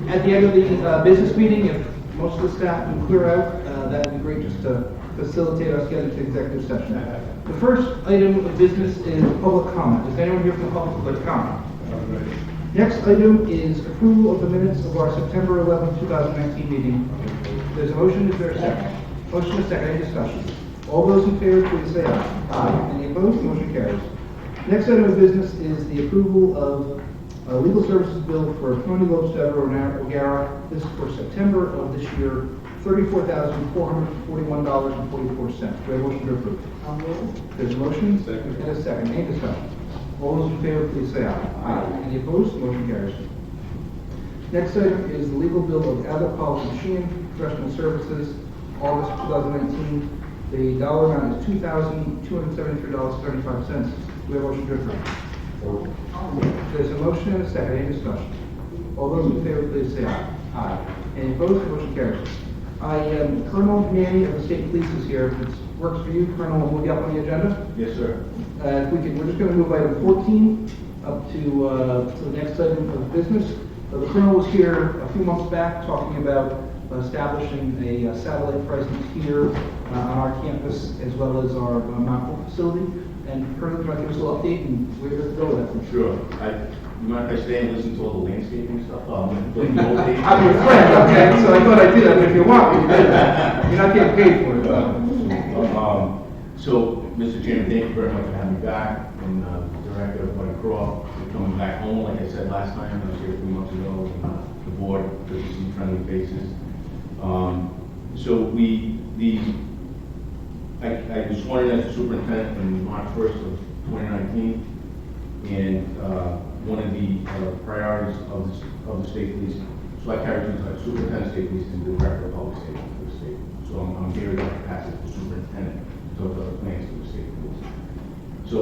At the end of the business meeting, if most of the staff can clear out, that would be great just to facilitate us getting to executive session. The first item of business is public comment. Is anyone here from the public who would like to comment? Next item is approval of the minutes of our September 11, 2019 meeting. There's a motion, is there a second? Motion is second, any discussion? All those in favor, please say aye. Aye. Any opposed? Motion carries. Next item of business is the approval of legal services bill for Tony Lopestever and O'Gara. This is for September of this year, $34,441.44. Do we have a motion to approve? There's a motion. Second. And a second. Any discussion? All those in favor, please say aye. Aye. Any opposed? Motion carries. Next item is the legal bill of Abbott Polish Machine Professional Services, August 2019. The dollar amount is $2,273.35. Do we have a motion to approve? There's a motion and a second. Any discussion? All those in favor, please say aye. Aye. Any opposed? Motion carries. Colonel Manny of the State Police is here. If it works for you, Colonel, we'll move you up on the agenda. Yes, sir. If we can, we're just going to move item 14 up to the next item of business. The Colonel was here a few months back talking about establishing a satellite presence here on our campus as well as our Mount Hope facility. And Colonel, do you want to give us a little update and where to go with that? Sure. You mind if I stay and listen to all the landscaping stuff? I'm your friend, okay, so I thought I'd do that, but if you want, you're not getting paid for it. So, Mr. Chairman, thank you very much for having me back, and Director Buddy Croft for coming back home. Like I said last time, I was here a few months ago, and the board, good to see friendly faces. I was sworn in as the superintendent on March 1st of 2019, and one of the priorities of the state police, so I carry two titles, superintendent of state police and director of public safety for the state. So I'm here in that capacity as the superintendent of the plans for the state police. So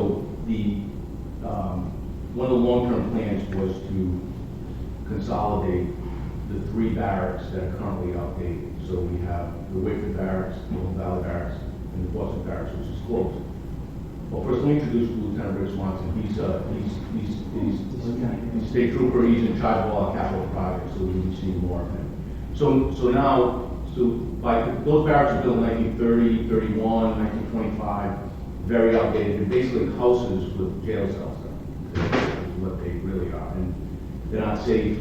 one of the long-term plans was to consolidate the three barracks that are currently outdated. So we have the Wakefield Barracks, North Valley Barracks, and the Boston Barracks, which is closed. Well, first let me introduce Lieutenant Rick Swanson. He's a state trooper. He's in charge of all our capital projects, so we'll be seeing more of him. So by those barracks were built in 1930, 31, 1925, very outdated. They're basically houses with jail cells. That's what they really are, and they're not safe.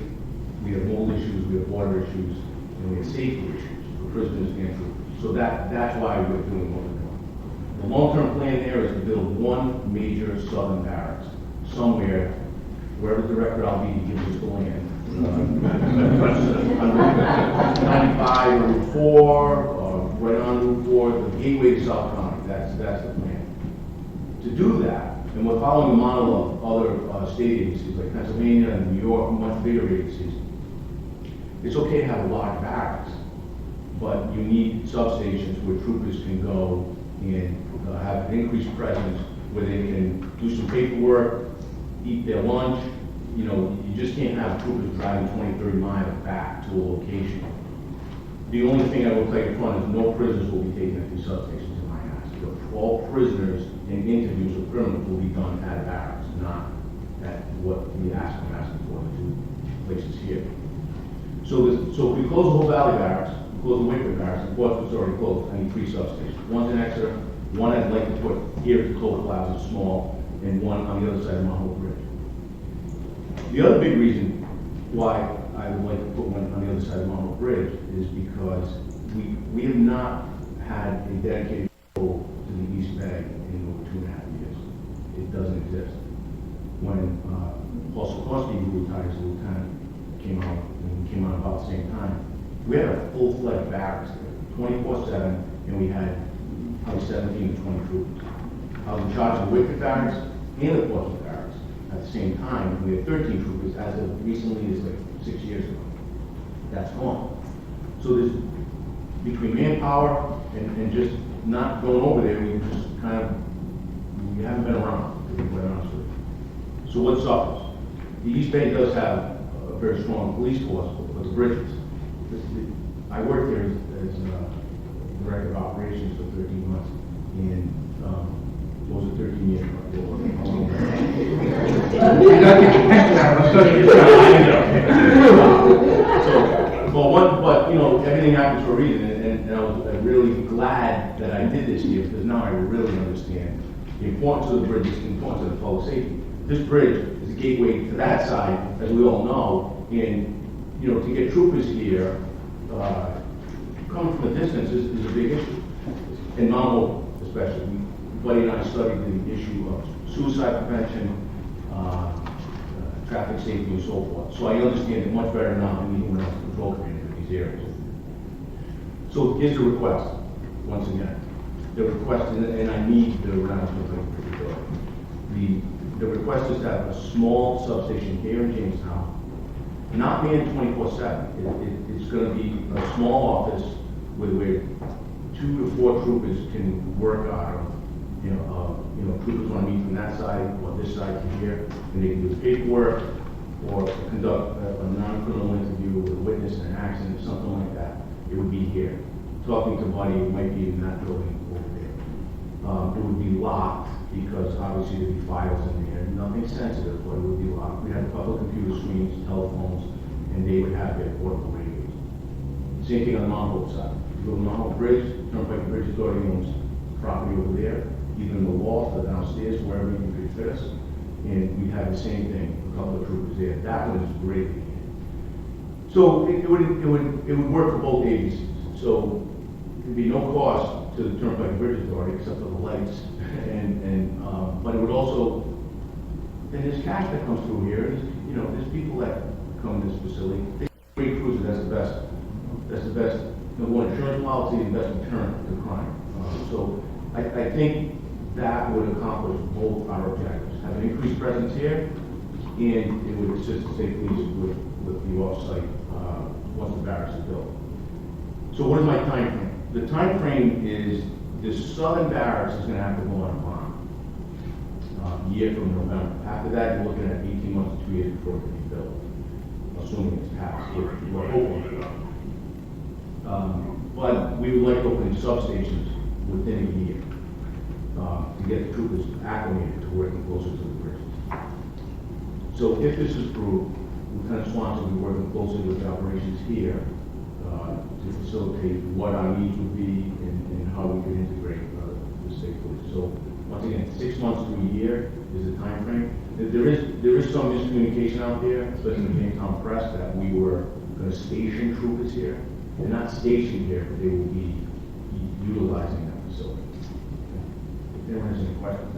We have mold issues, we have water issues, and we have safety issues for prisoners and troopers. So that's why we're doing what we're doing. The long-term plan there is to build one major southern barracks somewhere, wherever the director I'll be gives us the land. 95 or Route 4, or right on Route 4, the gateway to South County. That's the plan. To do that, and we're following the model of other state agencies like Pennsylvania and New York, much bigger agencies. It's okay to have a large barracks, but you need substations where troopers can go and have an increased presence, where they can do some paperwork, eat their lunch. You know, you just can't have troopers driving 20, 30 miles back to a location. The only thing I will tell you up front is no prisoners will be taken at these substations in my house. All prisoners and interviews of criminals will be done at barracks, not at what we asking for, the two places here. So if we close the whole Valley Barracks, we close the Wakefield Barracks, and Portsmouth's already closed, I need three substations. One's in Exeter, one I'd like to put here at the Clover Plaza, small, and one on the other side of Mount Hope Bridge. The other big reason why I would like to put one on the other side of Mount Hope Bridge is because we have not had a dedicated role to the East Bay in over 2.5 years. It doesn't exist. When Paul Sikorsky, who retired as a lieutenant, came out about the same time, we had a full-fledged barracks there, 24/7, and we had probably 17 to 20 troopers. I was in charge of the Wakefield Barracks and the Portsmouth Barracks at the same time. We had 13 troopers as of recently as like 6 years ago. That's gone. So there's, between manpower and just not going over there, we just kind of, we haven't been around, to be quite honest with you. So what suffers? The East Bay does have a very strong police force, but the bridges. I worked there as director of operations for 13 months, and what was it, 13 years ago? So happens for a reason, and I was really glad that I did this here, because now I really understand the importance of the bridge, the importance of the public safety. This bridge is a gateway to that side, as we all know, and, you know, to get troopers here, coming from a distance is a big issue. In Normal, especially, Buddy and I studied the issue of suicide prevention, traffic safety, and so forth. So I understand it much better now than anyone else in the patrol community in these areas. So here's the request, once again. The request, and I need the round the request is to have a small substation here in Jamestown, not manned 24/7. It's going to be a small office where 2 to 4 troopers can work out of. Troopers want to meet from that side or this side to here, and they can do paperwork or conduct a non-criminal interview with a witness in an accident, something like that. It would be here. Talking to Buddy, it might be in that building over there. It would be locked because obviously there'd be files in there. Nothing sensitive, but it would be locked. We'd have a couple of computer screens, telephones, and they would have their portable radios. Same thing on the Monmouth side. You go to Monmouth Bridge, Turnpike Bridge Authority owns property over there, even in the loft or downstairs, wherever you could fit us. And we have the same thing, a couple of troopers there. That one is great. So it would work for both agencies. So there'd be no cost to the Turnpike Bridge Authority except for the lights, but it would also, then there's cash that comes through here. There's people that come to this facility. They great cruiser, that's the best. That's the best. Number one, insurance policy and best deterrent to crime. So I think that would accomplish both our objectives. Have an increased presence here, and it would assist the state police with the off-site once the barracks is built. So what is my time frame? The time frame is the southern barracks is going to have to go on a bond a year from November. After that, you're looking at 18 months to 2 years before it can be built, assuming it's passed. We're hoping. But we would like to open substations within a year to get the troopers acclimated to working closer to the bridges. So if this is approved, Lieutenant Swanson will be working closely with the operations here to facilitate what our needs would be and how we can integrate the state police. So once again, 6 months to a year is the time frame. There is some miscommunication out there, especially in the Jamestown press, that we were going to station troopers here. They're not stationed here, but they will be utilizing that facility. If anyone has any questions,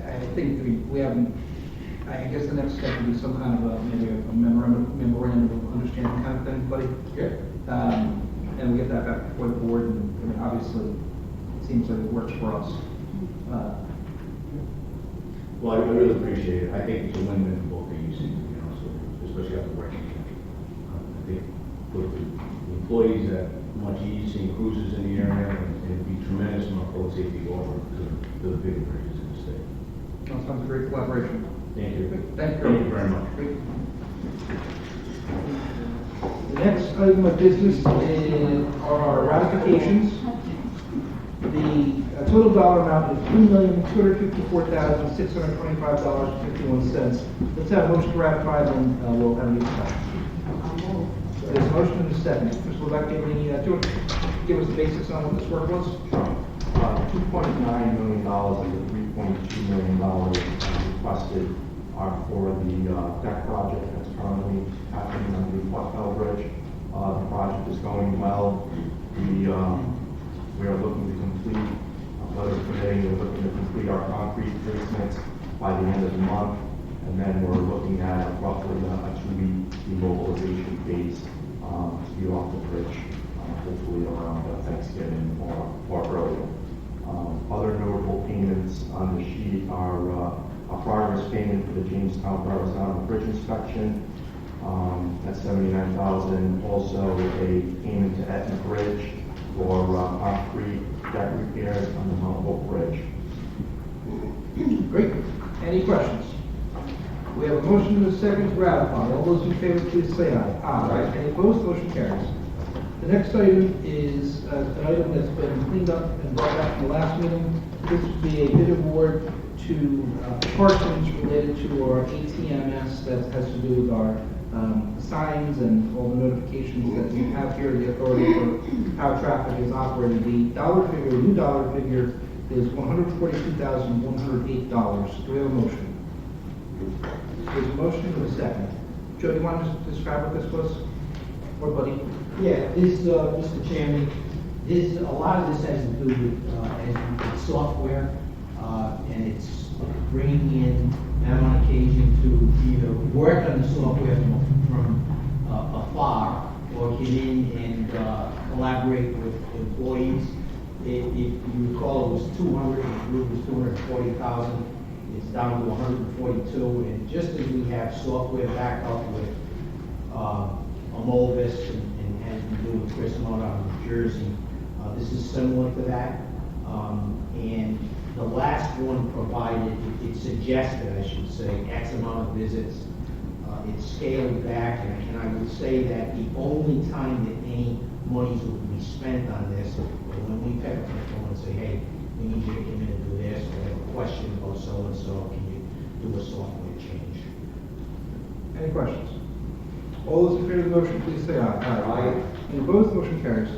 I think we haven't, I guess the next step would be some kind of maybe a memorandum of understanding kind of thing, buddy. Yeah. And we get that back before the board, and obviously, it seems like it works for us. Well, I really appreciate it. I think it's a win-win for both agencies, especially after working. I think for the employees at much ease seeing cruises in the area, and it'd be tremendous amount of public safety over to the bigger bridges in the state. That sounds a great collaboration. Thank you. Thank you very much. The next item of business are our ratifications. The total dollar amount is $2,254,625.51. Let's have a motion to ratify, then we'll have a discussion. There's a motion and a second. Mr. Levesque, do you want to give us the basics on what this work was? $2.9 million of the $3.2 million requested are for the deck project that's currently happening on the Buckfell Bridge. The project is going well. We are looking to complete, weather permitting, we're looking to complete our concrete basements by the end of the month. And then we're looking at roughly a 2-week demobilization phase to be off the bridge, hopefully around Thanksgiving or earlier. Other notable payments on the sheet are a progress payment for the Jamestown Verrazano Bridge inspection. That's $79,000. Also a payment to Etna Bridge for concrete deck repairs on the Mount Hope Bridge. Great. Any questions? We have a motion and a second to ratify. All those in favor, please say aye. Aye. Any opposed? Motion carries. The next item is an item that's been cleaned up and brought back from the last meeting. This would be a bid award to Parsons related to our ATMS that has to do with our the signs and all the notifications that we have here, the authority for how traffic is operated. The new dollar figure is $142,108. Do we have a motion? There's a motion with a second. Joe, do you want to just describe what this was? Or Buddy? Yeah, this, Mr. Chairman, a lot of this has to do with software, and it's bringing in them on occasion to either work on the software from afar or get in and collaborate with employees. If you recall, it was 200, the group was 240,000. It's down to 142, and just as we have software backup with Amovis and has been doing Chris Mott out of New Jersey, this is similar to that. And the last one provided, it suggested, I should say, X amount of visits. It's scaled back, and I would say that the only time that any monies would be spent on this is when we pick up the phone and say, hey, we need you to come in and do this, or have a question about so-and-so, can you do a software change? Any questions? All those in favor of the motion, please say aye. Aye. Any opposed? Motion carries.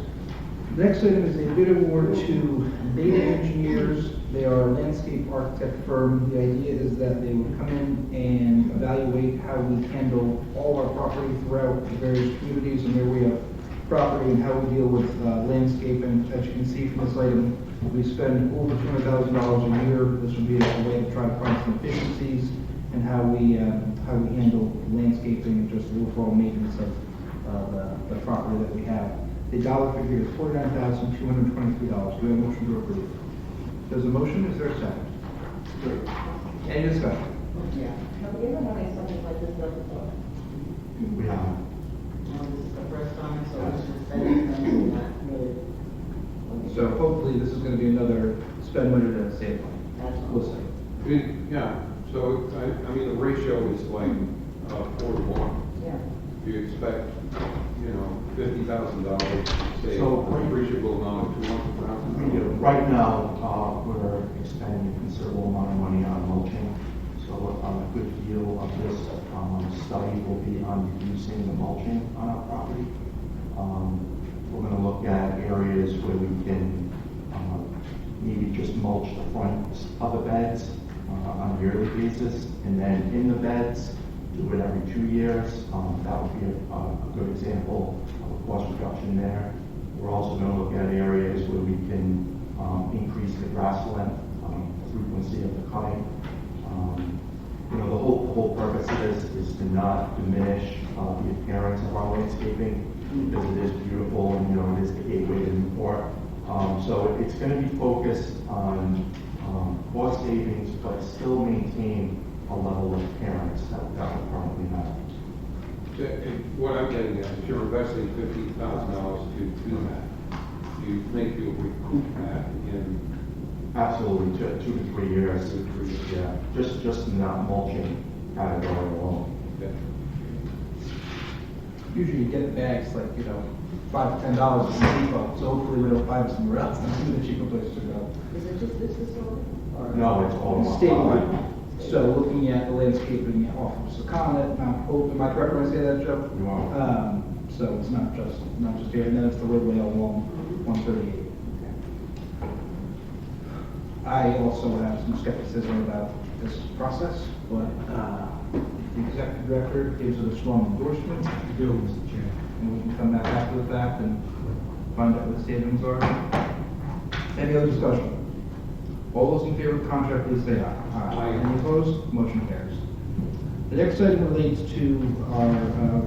The next item is a bid award to Beta Engineers. They are a landscape architect firm. The idea is that they would come in and evaluate how we handle all our property throughout the various communities and where we have property and how we deal with landscaping. As you can see from this item, we spend over $200,000 a year. This would be a way to try to find some efficiencies in how we handle landscaping and just the overall maintenance of the property that we have. The dollar figure is $49,223. Do we have a motion to approve? There's a motion, is there a second? Any discussion? Yeah. Have we ever done something like this before? We have, This is the first time, so it's just saying not really. So hopefully this is going to be another spend money to save money. That's all. We'll see. Yeah, so, I mean, the ratio is like 4 to 1. Yeah. You expect, $50,000, say, So, an appreciable amount of $200,000. right now, we're expending a considerable amount of money on mulching. So a good deal of this study will be on reducing the mulching on our property. We're going to look at areas where we can maybe just mulch the fronts of the beds on a yearly basis, and then in the beds, do it every 2 years. That would be a good example of a cost reduction there. We're also going to look at areas where we can increase the grass length, frequency of the cutting. The whole purpose of this is to not diminish the appearance of our landscaping, because it is beautiful and it is the gateway to Newport. So it's going to be focused on cost savings, but still maintain a level of appearance that we currently have. What I'm getting at is you're investing $50,000 to do that. You think you'll recoup that in Absolutely, 2 to 3 years. 2 to 3 years? Yeah, just in that mulching category alone. Yeah. Usually you get the bags like, $5 to $10 at the depot, so hopefully we don't find it somewhere else. That's the cheaper place to go. Is it just this facility? Or- No, it's all Statewide. So looking at the landscaping off of Secana, Mount Hope, am I correct when I say that, Joe? You are. So it's not just here, and then it's the roadway along 138. I also have some skepticism about this process, but the executive director gives it a strong endorsement. Do, Mr. Chairman. And we can come back after the fact and find out what the savings are. Any other discussion? All those in favor of the contract, please say aye. Aye. Any opposed? Motion carries. The next item relates to our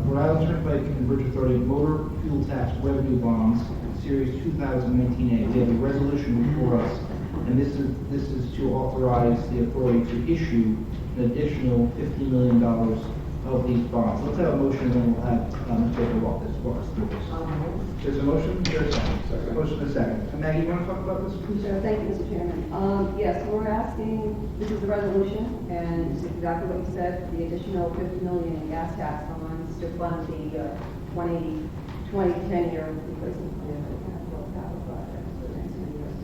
Rhode Island Turnpike and Bridge Authority motor fuel tax revenue bonds, Series 2019A. We have a resolution before us, and this is to authorize the authority to issue an additional $50 million of these bonds. Let's have a motion, and then we'll have Mr. Baker walk us through this. There's a motion, there's a second. Second. Motion is second. Maggie, you want to talk about this, please? Sure, thank you, Mr. Chairman. Yes, we're asking, this is the resolution, and it's exactly what you said, the additional $50 million in gas tax funds to fund the 10-year replacement plan for the capital project for the next 10 years.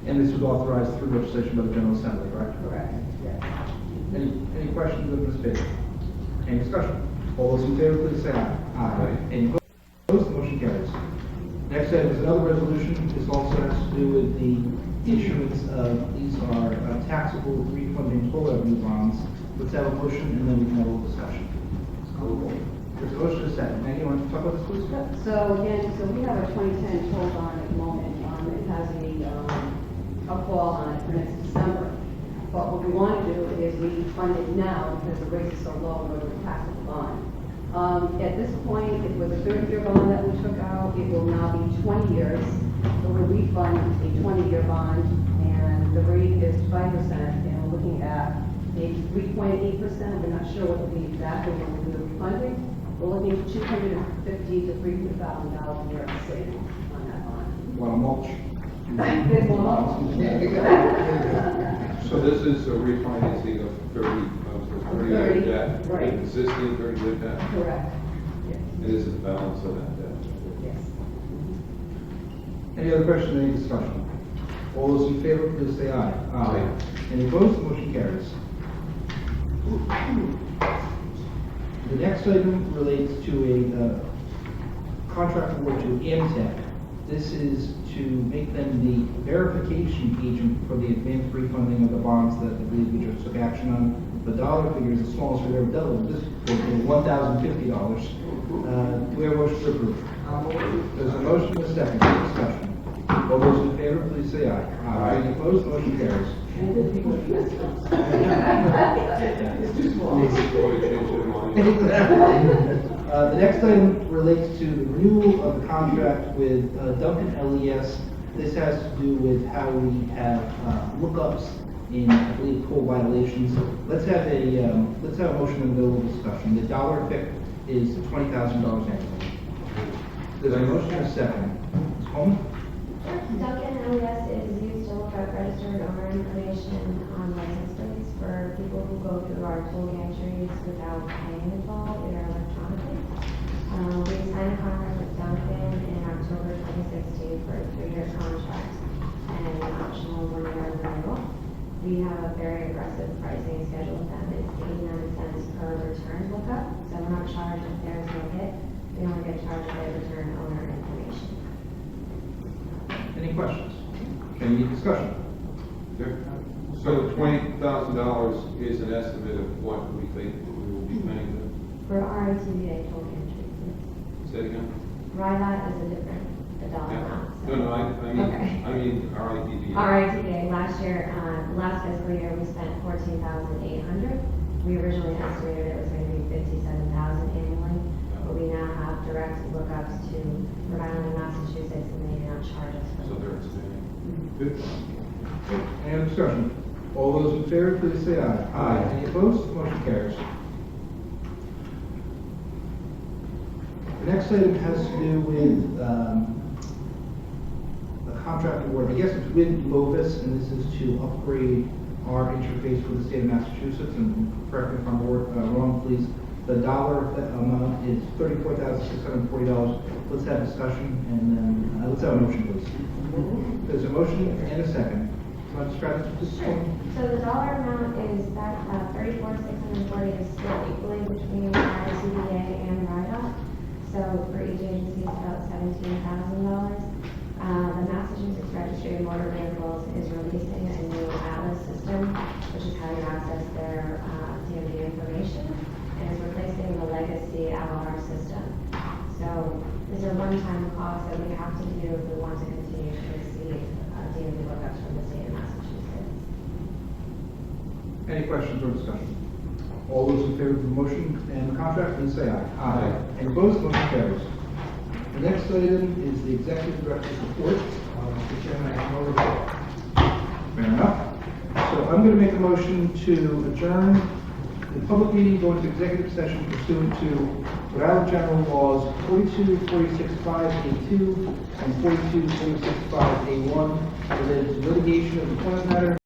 And this was authorized through legislation by the General Assembly, correct? Correct, yes. Any questions of Ms. Baker? Any discussion? All those in favor, please say aye. Aye. Any opposed? The motion carries. Next item is another resolution. This also has to do with the issuance of, these are taxable refunding toll revenue bonds. Let's have a motion and then we can have a little discussion. There's a motion and a second. Manny, you want to talk about this, please? So again, so we have a 2010 toll bond at the moment. It has a call on it for next December. But what we want to do is we fund it now because the rates are so low in order to tax the bond. At this point, it was a 30-year bond that we took out. It will now be 20 years. So we'll refund a 20-year bond, and the rate is 5%, and we're looking at maybe 3.8%. We're not sure what will be exactly when we do the refunding. We're looking at $250,000 to $300,000 a year of savings on that bond. Want to mulch? There's more. So this is a refinancing of 30-year 30, debt, right. existing 30-year debt, Correct. Yes. and this is the balance of that debt. Yes. Any other questions, any discussion? All those in favor, please say aye. Aye. Any opposed? The motion carries. The next item relates to a contract award to Amtech. This is to make them the verification agent for the advanced refunding of the bonds that I believe we just took action on. The dollar figure is the smallest we've ever dealt with. This is $1,050. Do we have a motion to approve? There's a motion and a second. Any discussion? All those in favor, please say aye. Aye. Any opposed? The motion carries. Before we change their mind. The next item relates to the renewal of the contract with Duncan LES. This has to do with how we have lookups in, I believe, coal violations. Let's have a motion and a little discussion. The dollar effect is $20,000 annually. There's a motion and a second. Ms. Coleman? Duncan LES is used to look up registered owner information on license plates for people who go through our toll gantries without paying the toll, either electronically. We signed a contract with Duncan in October 2016 for a 3-year contract and an optional 1-year renewal. We have a very aggressive pricing schedule with them. It's 89 cents per return lookup, so we're not charged if there's no hit. We only get charged if they return owner information. Any questions? Any discussion? So $20,000 is an estimate of what we think we will be paying them. For RITVA toll gantries. Say it again? RILAT is a different, dollar Yeah. amount. so- No, Okay. I mean RITV. RITVA, last year, last fiscal year, we spent 14,800. We originally estimated it was going to be 57,000 annually, but we now have direct lookups to Rhode Island and Massachusetts, and they do not charge us for So them. they're expanding. Good. Any other discussion? All those in favor, please say aye. Aye. Any opposed? Motion carries. The next item has to do with a contract award. I guess it's with Lovis, and this is to upgrade our interface with the state of Massachusetts. And correct me if I'm wrong, please. The dollar amount is $34,640. Let's have discussion, and then let's have a motion, please. There's a motion and a second. Want to describe this? So the dollar amount is that 34,640 is split equally between RITVA and RIDOT. So for each agency, it's about $17,000. The Massachusetts Registry of Motor Vehicles is releasing a new Atlas system, which is how you access their DMV information, and is replacing the legacy LR system. So these are one-time costs that we have to do if we want to continue to receive DMV lookups from the state of Massachusetts. Any questions or discussion? All those in favor of the motion and the contract, please say aye. Aye. Any opposed? Motion carries. The next item is the Executive Director's report. Mr. Chairman, I have no report. Fair enough. So I'm going to make a motion to adjourn the public meeting, go into executive session pursuant to Rhode Island General Laws 42-46-5A2 and 42-46-5A1 related to litigation of employment matter